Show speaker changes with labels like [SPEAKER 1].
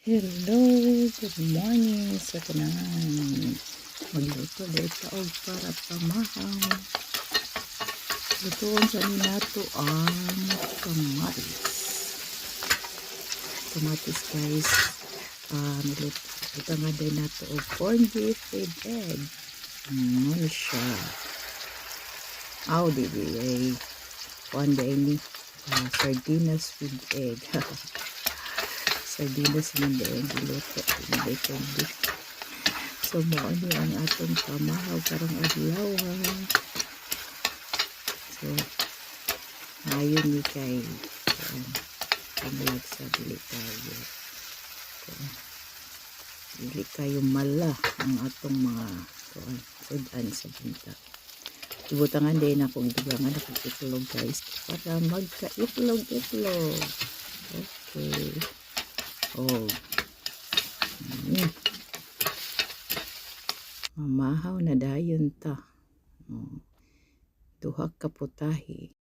[SPEAKER 1] Hello, good morning sa tanan. Magluto dito og para pamahaw. Lutoon sa nato ang kamatis. Kamatis guys. Ito nga din nato og corned beef with egg. Ano siya? Aw, di ay one day ni sardinas with egg. Sardinas naman din giluto hindi. So mo ano ang atong pamahaw karong adlaw ha. So ayon ni kay pamalag sa dili kayo mala ang atong mga sudan sa bunta. Ibutangan din ako idugangan ako itlog guys para magka-itlog. Okay. Oh. Mamahaw na dayon ta. Duha ka putahe.